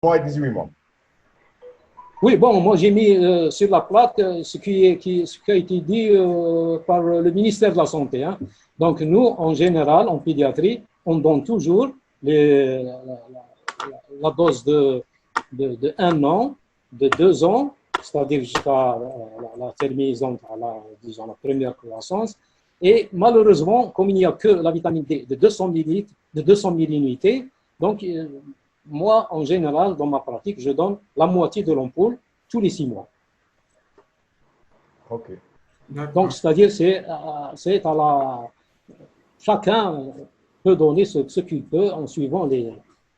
mois et 18 mois. Oui, bon, moi j'ai mis sur la plaque ce qui a été dit par le ministère de la Santé. Hein. Donc nous, en général, en pédiatrie, on donne toujours la dose de 1 an, de 2 ans, c'est-à-dire jusqu'à la terminaison, disons, la première croissance. Et malheureusement, comme il n'y a que la vitamine D de 200 millilitres, de 200 milliunités, donc moi, en général, dans ma pratique, je donne la moitié de l'ampoule tous les 6 mois. Ok. Donc, c'est-à-dire, chacun peut donner ce qu'il peut en suivant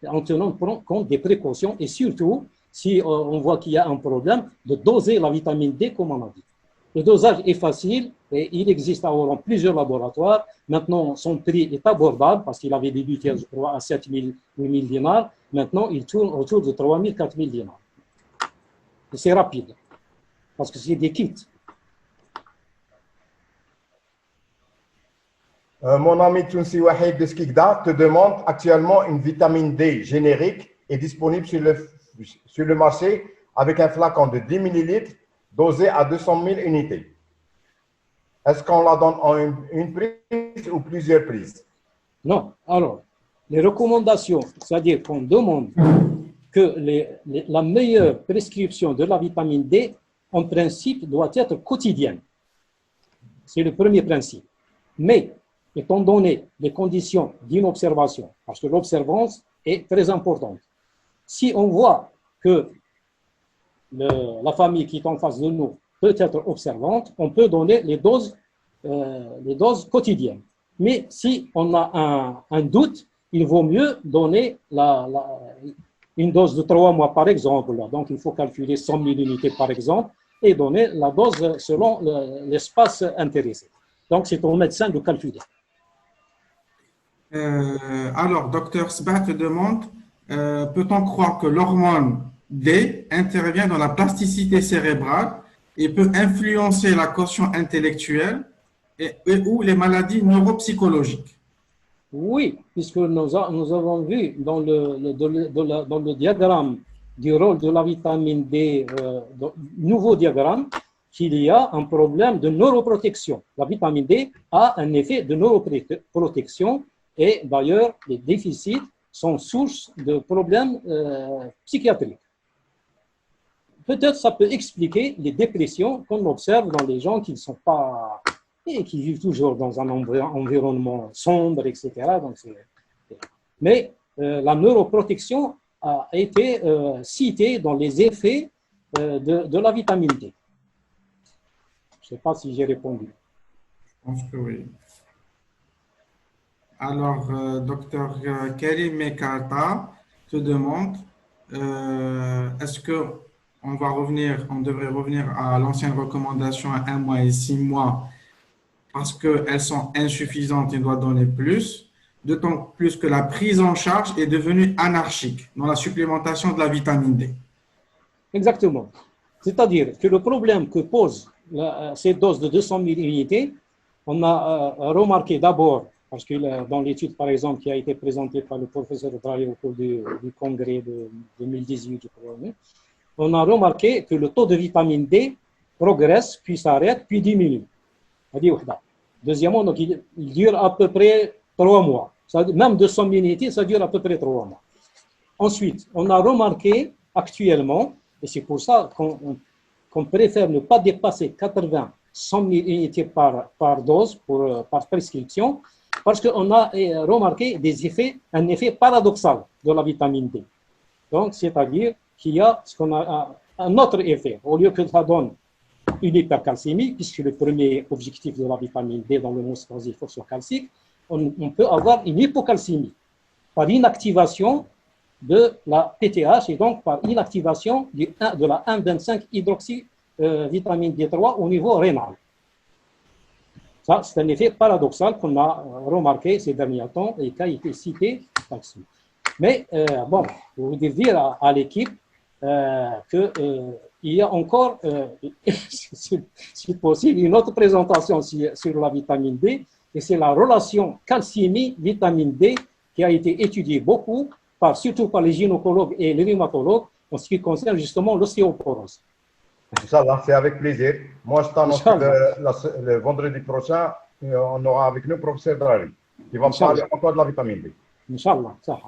en tenant compte des précautions et surtout, si on voit qu'il y a un problème, de doser la vitamine D comme on a dit. Le dosage est facile et il existe dans plusieurs laboratoires. Maintenant, son prix est abordable parce qu'il avait débuté, je crois, à 7 000, 8 000 dinars. Maintenant, il tourne autour de 3 000, 4 000 dinars. Et c'est rapide parce que c'est des kits. Mon ami Tounsi Wahid de Skikda te demande actuellement une vitamine D générique est disponible sur le marché avec un flacon de 10 ml dosé à 200 000 unités. Est-ce qu'on la donne en une prise ou plusieurs prises? Non. Alors, les recommandations, c'est-à-dire qu'on demande que la meilleure prescription de la vitamine D, en principe, doit être quotidienne. C'est le premier principe. Mais, étant donné les conditions d'une observation, parce que l'observance est très importante, si on voit que la famille qui est en face de nous peut être observante, on peut donner les doses quotidiennes. Mais si on a un doute, il vaut mieux donner une dose de 3 mois par exemple. Donc, il faut calculer 100 000 unités par exemple et donner la dose selon l'espace intéressé. Donc, c'est au médecin de calculer. Alors, docteur Sba te demande, peut-on croire que l'hormone D intervient dans la plasticité cérébrale et peut influencer la quotient intellectuelle et ou les maladies neuropsychologiques? Oui, puisque nous avons vu dans le diagramme du rôle de la vitamine D, nouveau diagramme, qu'il y a un problème de neuroprotection. La vitamine D a un effet de neuroprotection et d'ailleurs, les déficits sont source de problèmes psychiatriques. Peut-être ça peut expliquer les dépressions qu'on observe dans les gens qui ne sont pas et qui vivent toujours dans un environnement sombre, etc. Donc, mais la neuroprotection a été citée dans les effets de la vitamine D. Je ne sais pas si j'ai répondu. Je pense que oui. Alors, docteur Karim Mekata te demande, est-ce que on devrait revenir à l'ancienne recommandation à 1 mois et 6 mois parce qu'elles sont insuffisantes et doivent donner plus, d'autant plus que la prise en charge est devenue anarchique dans la supplémentation de la vitamine D. Exactement. C'est-à-dire que le problème que posent ces doses de 200 000 unités, on a remarqué d'abord, parce que dans l'étude, par exemple, qui a été présentée par le professeur Drahi au cours du congrès de 2018, je crois, on a remarqué que le taux de vitamine D progresse, puis s'arrête, puis diminue. Deuxièmement, donc, il dure à peu près 3 mois. Même 200 000 unités, ça dure à peu près 3 mois. Ensuite, on a remarqué actuellement, et c'est pour ça qu'on préfère ne pas dépasser 80, 100 000 unités par dose, par prescription, parce qu'on a remarqué un effet paradoxal de la vitamine D. Donc, c'est-à-dire qu'il y a un autre effet. Au lieu que ça donne une hypercalcémie, puisque le premier objectif de la vitamine D dans le monosacharide phosphocalcique, on peut avoir une hypocalcémie par inactivation de la PTH et donc par inactivation de la 1,25 hydroxy vitamine D3 au niveau rénal. Ça, c'est un effet paradoxal qu'on a remarqué ces derniers temps et qui a été cité là-dessus. Mais bon, je voudrais dire à l'équipe qu'il y a encore, si possible, une autre présentation sur la vitamine D, et c'est la relation calciémie-vitamine D qui a été étudiée beaucoup surtout par les gynécologues et les rhumatologues en ce qui concerne justement l'ostéoporose. Inch'Allah, c'est avec plaisir. Moi, je t'annonce que Inch'Allah. le vendredi prochain, on aura avec nous le professeur Drari, qui va Inch'Allah. parler encore de la vitamine D. Inch'Allah. Ça.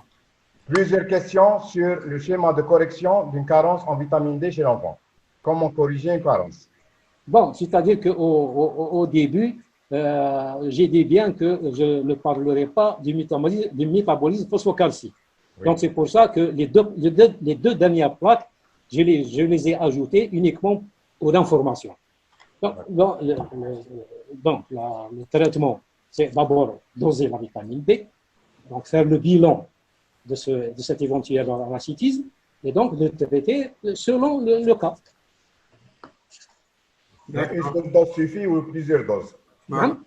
Plusieurs questions sur le schéma de correction d'une carence en vitamine D chez l'enfant. Comment corriger une carence? Bon, c'est-à-dire qu'au début, j'ai dit bien que je ne parlerai pas du métabolisme phosphocalcique. Oui. Donc, c'est pour ça que les deux dernières plaques, je les ai ajoutées uniquement pour information. Donc, le traitement, c'est d'abord doser la vitamine D, donc faire le bilan de cet éventuel rachitisme et donc le traiter selon le cas. Une seule dose suffit ou plusieurs doses? Hein?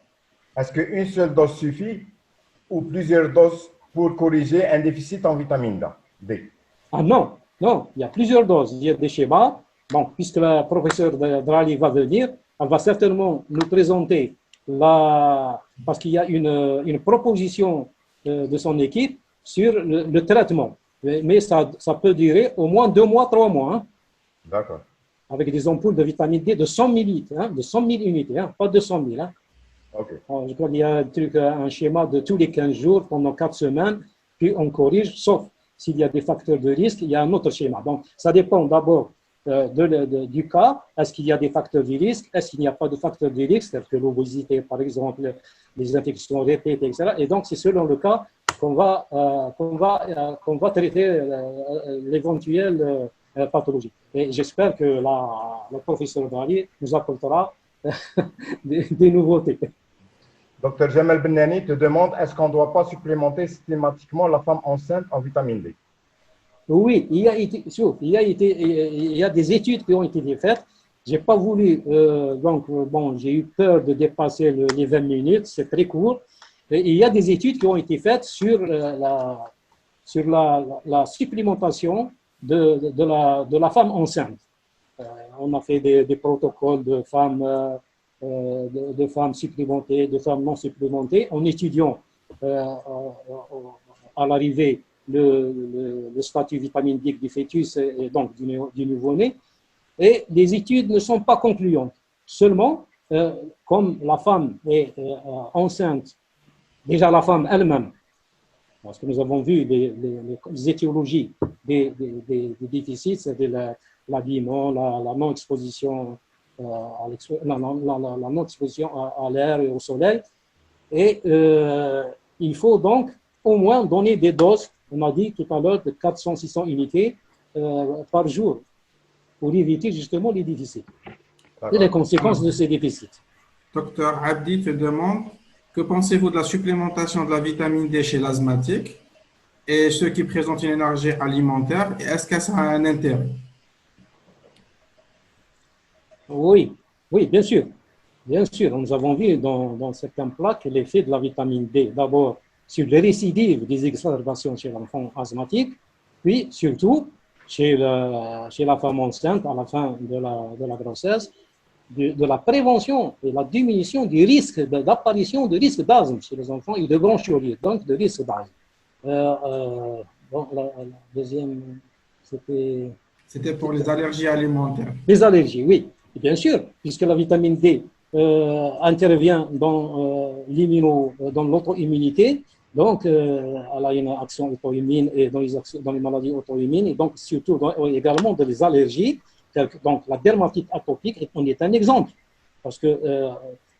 Est-ce qu'une seule dose suffit ou plusieurs doses pour corriger un déficit en vitamine D? Ah non, non, il y a plusieurs doses. Il y a des schémas. Bon, puisque la professeure Drali va venir, elle va certainement nous présenter parce qu'il y a une proposition de son équipe sur le traitement. Mais ça peut durer au moins 2 mois, 3 mois. Hein, D'accord. avec des ampoules de vitamine D de 100 millilitres, hein, de 100 000 unités, hein, pas 200 000. Hein. OK. Alors, je crois qu'il y a un schéma de tous les 15 jours pendant 4 semaines, puis on corrige, sauf s'il y a des facteurs de risque, il y a un autre schéma. Donc, ça dépend d'abord du cas. Est-ce qu'il y a des facteurs de risque? Est-ce qu'il n'y a pas de facteurs de risque, tels que l'obésité, par exemple, les infections répétées, etc. Et donc, c'est selon le cas qu'on va traiter l'éventuelle pathologie. Et j'espère que la professeure Drali nous apportera des nouveautés. Docteur Jamel Benani te demande, est-ce qu'on ne doit pas supplémenter systématiquement la femme enceinte en vitamine D? Oui, il y a des études qui ont été faites. Je n'ai pas voulu, j'ai eu peur de dépasser les 20 minutes, c'est très court. Et il y a des études qui ont été faites sur la supplémentation de la femme enceinte. On a fait des protocoles de femmes supplémentées, de femmes non supplémentées, en étudiant à l'arrivée le statut vitamine D du fœtus et donc du nouveau-né. Et les études ne sont pas concluantes. Seulement, comme la femme est enceinte, déjà la femme elle-même, parce que nous avons vu les étiologies des déficits, c'est l'habillement, la non-exposition à l'air et au soleil. Et il faut donc au moins donner des doses, on a dit tout à l'heure, de 400-600 unités par jour pour éviter justement les déficits et les conséquences de ces déficits. Docteur Abdi te demande, que pensez-vous de la supplémentation de la vitamine D chez l'asthmatique et ceux qui présentent une énergie alimentaire, et est-ce que ça a un intérêt? Oui, oui, bien sûr. Bien sûr, nous avons vu dans certains plaques l'effet de la vitamine D, d'abord sur les récidives des exacerbations chez l'enfant asthmatique, puis surtout chez la femme enceinte à la fin de la grossesse, de la prévention et la diminution du risque d'apparition de risque d'asthme chez les enfants et de bronchiolite, donc de risque d'asthme. La deuxième, c'était... C'était pour les allergies alimentaires. Les allergies, oui, bien sûr, puisque la vitamine D intervient dans l'auto-immunité, donc elle a une action auto-immune et dans les maladies auto-immunes, et donc surtout également dans les allergies. Donc, la dermatite atopique en est un exemple, parce que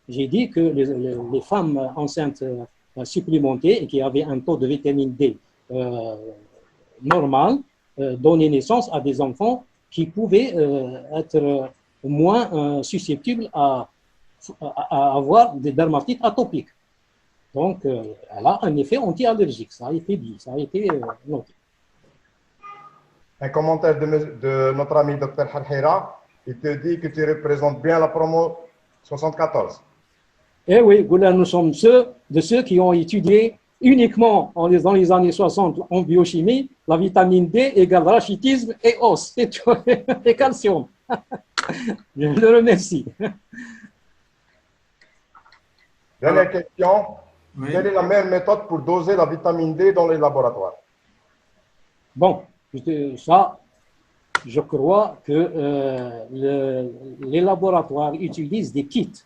j'ai dit que les femmes enceintes supplémentées et qui avaient un taux de vitamine D normal donnaient naissance à des enfants qui pouvaient être moins susceptibles à avoir des dermatites atopiques. Donc, elle a un effet anti-allergique, ça a été dit, ça a été noté. Un commentaire de notre ami Dr Harhira, il te dit que tu représentes bien la promo 74. Eh oui, Goula, nous sommes de ceux qui ont étudié uniquement dans les années 60 en biochimie, la vitamine D égale rachitisme et os, et calcium. Je le remercie. Dernière question. Oui. Quelle est la meilleure méthode pour doser la vitamine D dans les laboratoires? Bon, ça, je crois que les laboratoires utilisent des kits.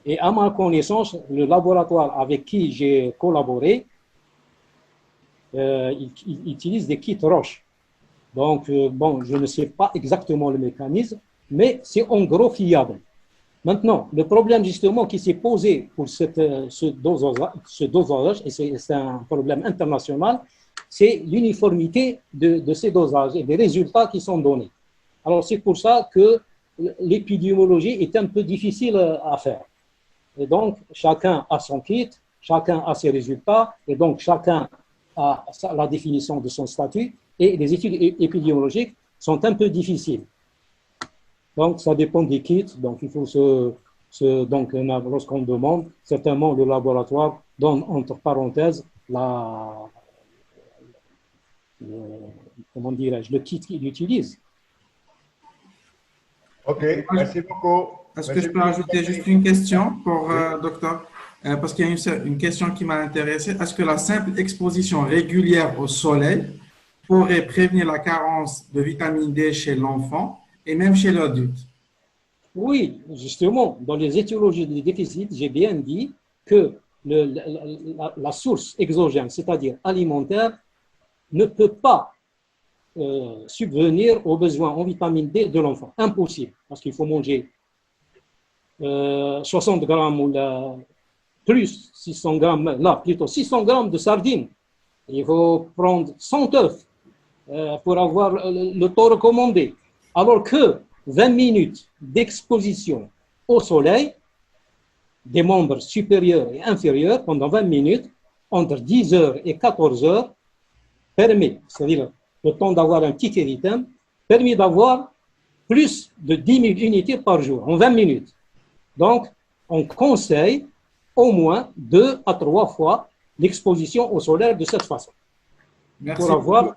Et à ma connaissance, le laboratoire avec qui j'ai collaboré, il utilise des kits Roche. Donc, bon, je ne sais pas exactement le mécanisme, mais c'est en gros fiable. Maintenant, le problème justement qui s'est posé pour ce dosage, et c'est un problème international, c'est l'uniformité de ces dosages et des résultats qui sont donnés. Alors, c'est pour ça que l'épidémiologie est un peu difficile à faire. Et donc, chacun a son kit, chacun a ses résultats, et donc chacun a la définition de son statut, et les études épidémiologiques sont un peu difficiles. Donc, ça dépend des kits. Donc, il faut donc, lorsqu'on demande, certainement le laboratoire donne entre parenthèses comment dirais-je, le kit qu'il utilise. OK, merci beaucoup. Est-ce que je peux ajouter juste une question pour docteur? Parce qu'il y a une question qui m'a intéressé. Est-ce que la simple exposition régulière au soleil pourrait prévenir la carence de vitamine D chez l'enfant et même chez l'adulte? Oui, justement, dans les étiologies des déficits, j'ai bien dit que la source exogène, c'est-à-dire alimentaire, ne peut pas subvenir aux besoins en vitamine D de l'enfant. Impossible, parce qu'il faut manger 60 grammes ou plus 600 grammes, là plutôt 600 grammes de sardines. Il faut prendre 100 œufs pour avoir le taux recommandé. Alors que 20 minutes d'exposition au soleil, des membres supérieurs et inférieurs pendant 20 minutes, entre 10 heures et 14 heures, permet, c'est-à-dire le temps d'avoir un petit érythème, permet d'avoir plus de 10 000 unités par jour, en 20 minutes. Donc, on conseille au moins 2 à 3 fois l'exposition au soleil de cette façon. Merci pour avoir.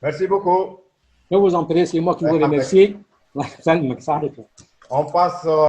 Merci beaucoup. Je vous en prie, c'est moi qui vous remercie. On passe